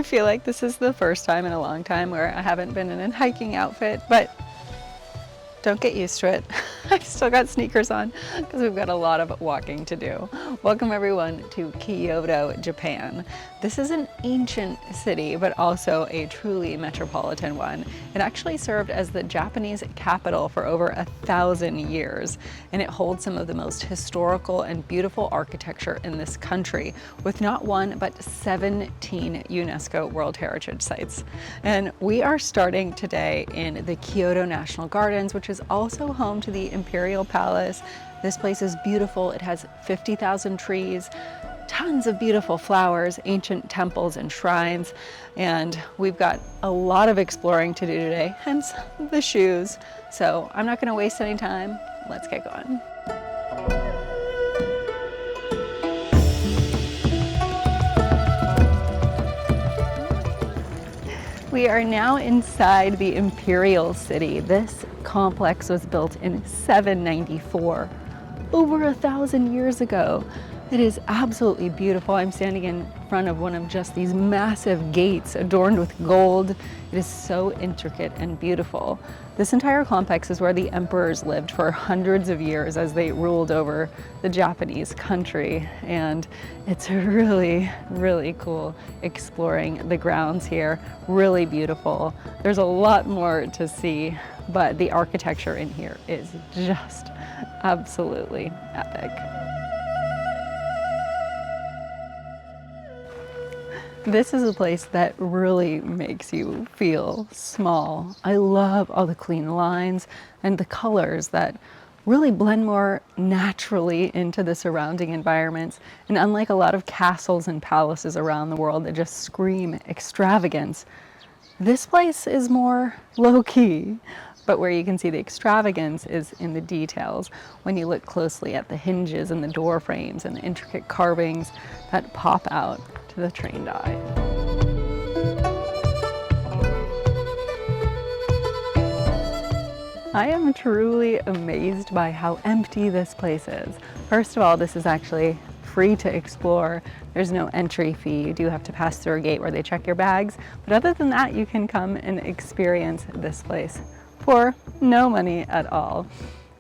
feel like this is the first time in a long time where I haven't been in a hiking outfit, but don't get used to it. I've still got sneakers on because we've got a lot of walking to do. Welcome everyone to Kyoto, Japan. This is an ancient city, but also a truly metropolitan one. It actually served as the Japanese capital for over 1,000 years, and it holds some of the most historical and beautiful architecture in this country, with not one, but 17 UNESCO World Heritage Sites. And we are starting today in the Kyoto National Gardens, which is also home to the Imperial Palace. This place is beautiful. It has 50,000 trees, tons of beautiful flowers, ancient temples and shrines, and we've got a lot of exploring to do today, hence the shoes. So I'm not going to waste any time. Let's get going. We are now inside the Imperial City. This complex was built in 794, over 1,000 years ago. It is absolutely beautiful. I'm standing in front of one of just these massive gates adorned with gold. It is so intricate and beautiful. This entire complex is where the emperors lived for hundreds of years as they ruled over the Japanese country. And it's really, really cool exploring the grounds here. Really beautiful. There's a lot more to see, but the architecture in here is just absolutely epic. This is a place that really makes you feel small. I love all the clean lines and the colors that really blend more naturally into the surrounding environments. And unlike a lot of castles and palaces around the world that just scream extravagance, this place is more low-key. But where you can see the extravagance is in the details. When you look closely at the hinges and the door frames and the intricate carvings that pop out to the trained eye. I am truly amazed by how empty this place is. First of all, this is actually free to explore. There's no entry fee. You do have to pass through a gate where they check your bags. But other than that, you can come and experience this place for no money at all.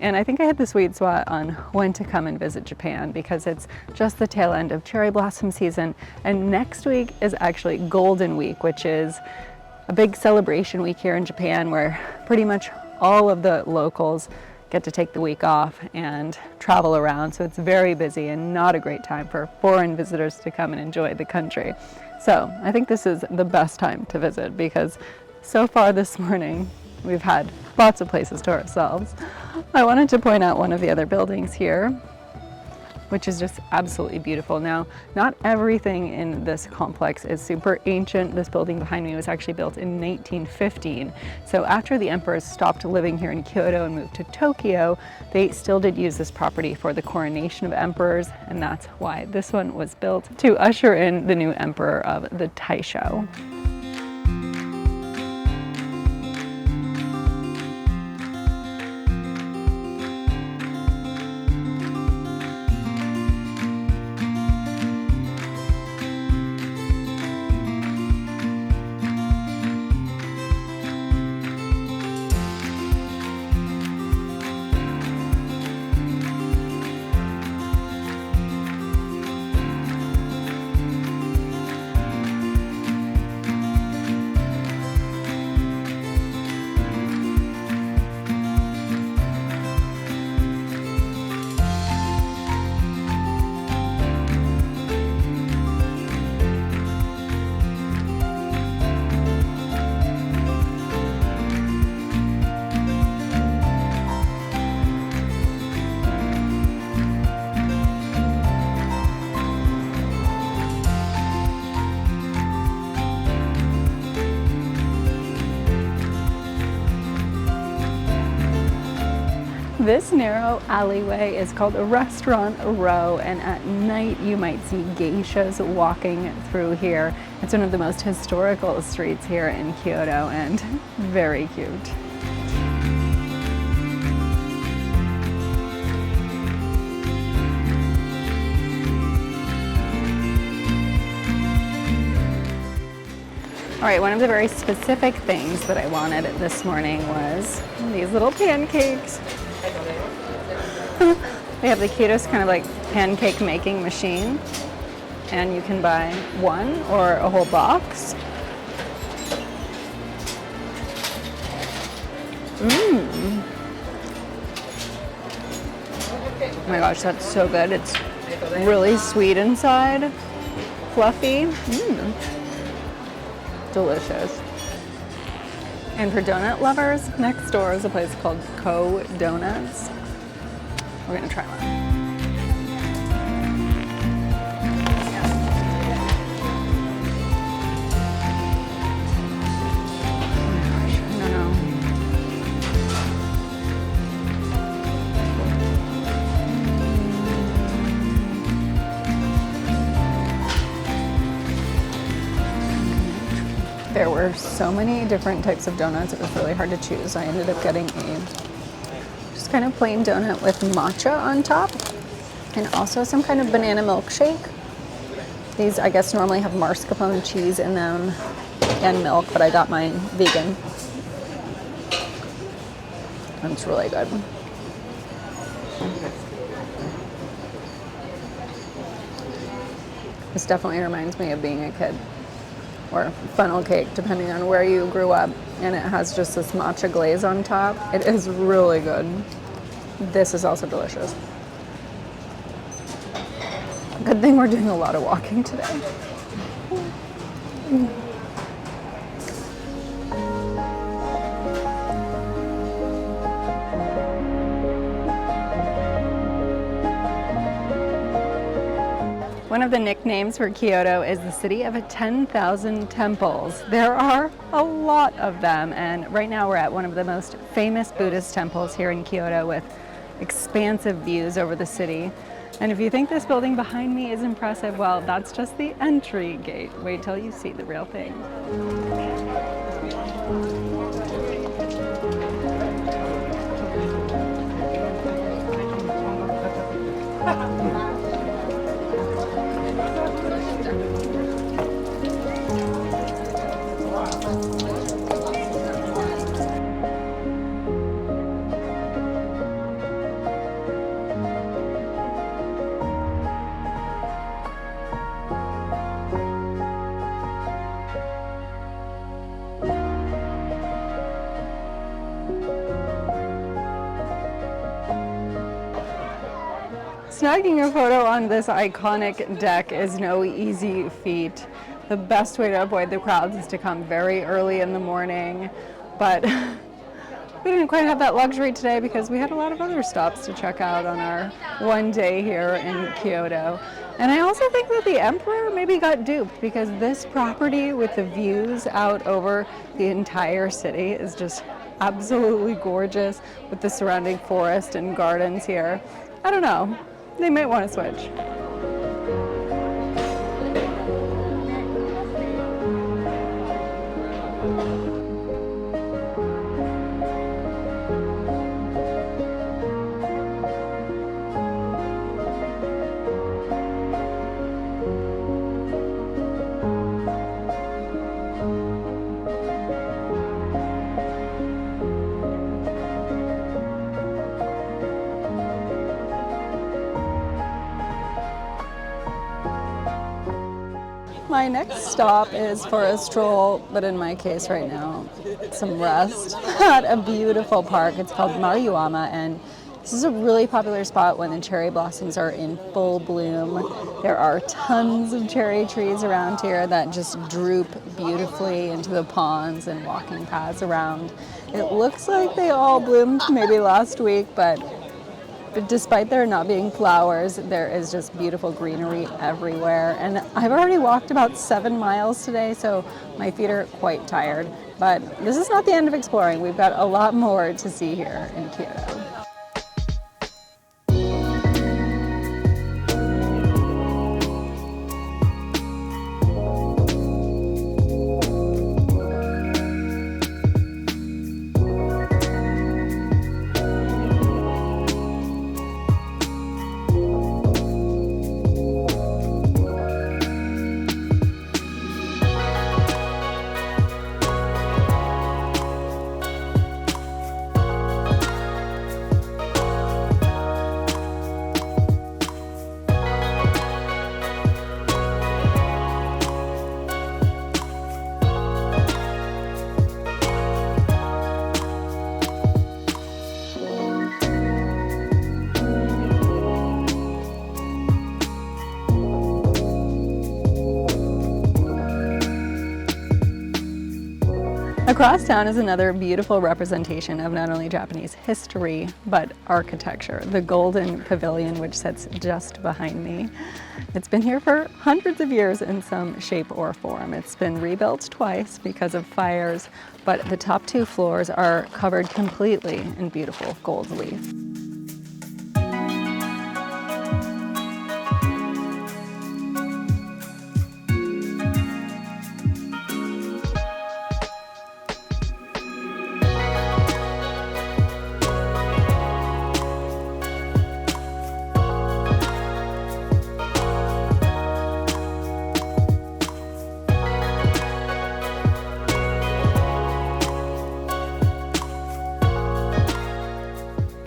And I think I hit the sweet spot on when to come and visit Japan because it's just the tail end of cherry blossom season. And next week is actually Golden Week, which is a big celebration week here in Japan where pretty much all of the locals get to take the week off and travel around. So it's very busy and not a great time for foreign visitors to come and enjoy the country. So I think this is the best time to visit because so far this morning, we've had lots of places to ourselves. I wanted to point out one of the other buildings here, which is just absolutely beautiful. Now, not everything in this complex is super ancient. This building behind me was actually built in 1915. So after the emperors stopped living here in Kyoto and moved to Tokyo, they still did use this property for the coronation of emperors, and that's why this one was built to usher in the new emperor of the Taisho. This narrow alleyway is called a Restaurant Row, and at night you might see geishas walking through here. It's one of the most historical streets here in Kyoto and very cute. All right, one of the very specific things that I wanted this morning was these little pancakes. They have the cutest kind of like pancake making machine, and you can buy one or a whole box. Oh my gosh, that's so good. It's really sweet inside, fluffy. Delicious. And for donut lovers, next door is a place called Co Donuts. We're gonna try one. There were so many different types of donuts, it was really hard to choose. I ended up getting a just kind of plain donut with matcha on top and also some kind of banana milkshake. These, I guess, normally have mascarpone cheese in them and milk, but I got mine vegan. And it's really good. This definitely reminds me of being a kid. Or funnel cake, depending on where you grew up. And it has just this matcha glaze on top. It is really good. This is also delicious. Good thing we're doing a lot of walking today. One of the nicknames for Kyoto is the city of 10,000 temples. There are a lot of them, and right now we're at one of the most famous Buddhist temples here in Kyoto with expansive views over the city. And if you think this building behind me is impressive, well, that's just the entry gate. Wait till you see the real thing. Snagging a photo on this iconic deck is no easy feat. The best way to avoid the crowds is to come very early in the morning, but we didn't quite have that luxury today because we had a lot of other stops to check out on our one day here in Kyoto. And I also think that the emperor maybe got duped because this property with the views out over the entire city is just absolutely gorgeous with the surrounding forest and gardens here. I don't know. They might want to switch. My next stop is for a stroll, but in my case right now, some rest at a beautiful park. It's called Maruyama, and this is a really popular spot when the cherry blossoms are in full bloom. There are tons of cherry trees around here that just droop beautifully into the ponds and walking paths around. It looks like they all bloomed maybe last week, but despite there not being flowers, there is just beautiful greenery everywhere. And I've already walked about 7 miles today, so my feet are quite tired. But this is not the end of exploring. We've got a lot more to see here in Kyoto. Across town is another beautiful representation of not only Japanese history, but architecture, the Golden Pavilion, which sits just behind me. It's been here for hundreds of years in some shape or form. It's been rebuilt twice because of fires, but the top 2 floors are covered completely in beautiful gold leaf.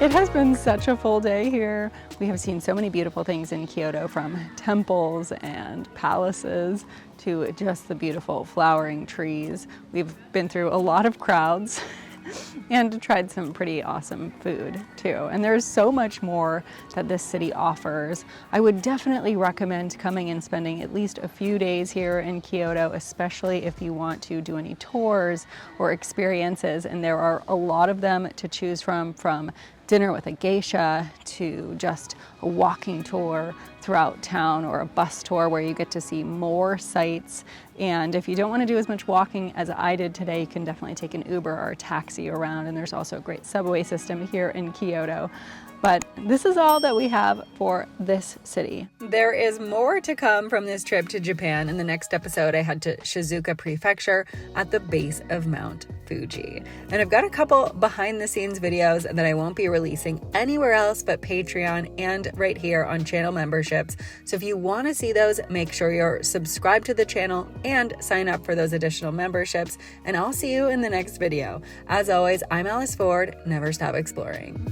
It has been such a full day here. We have seen so many beautiful things in Kyoto, from temples and palaces to just the beautiful flowering trees. We've been through a lot of crowds and tried some pretty awesome food too. And there's so much more that this city offers. I would definitely recommend coming and spending at least a few days here in Kyoto, especially if you want to do any tours or experiences. And there are a lot of them to choose from dinner with a geisha to just a walking tour throughout town, or a bus tour where you get to see more sights. And if you don't want to do as much walking as I did today, you can definitely take an Uber or a taxi around, and there's also a great subway system here in Kyoto. But this is all that we have for this city. There is more to come from this trip to Japan. In the next episode, I head to Shizuoka Prefecture at the base of Mount Fuji. And I've got a couple behind the scenes videos that I won't be releasing anywhere else but Patreon and right here on channel memberships. So if you want to see those, make sure you're subscribed to the channel and sign up for those additional memberships. And I'll see you in the next video. As always, I'm Alice Ford. Never stop exploring.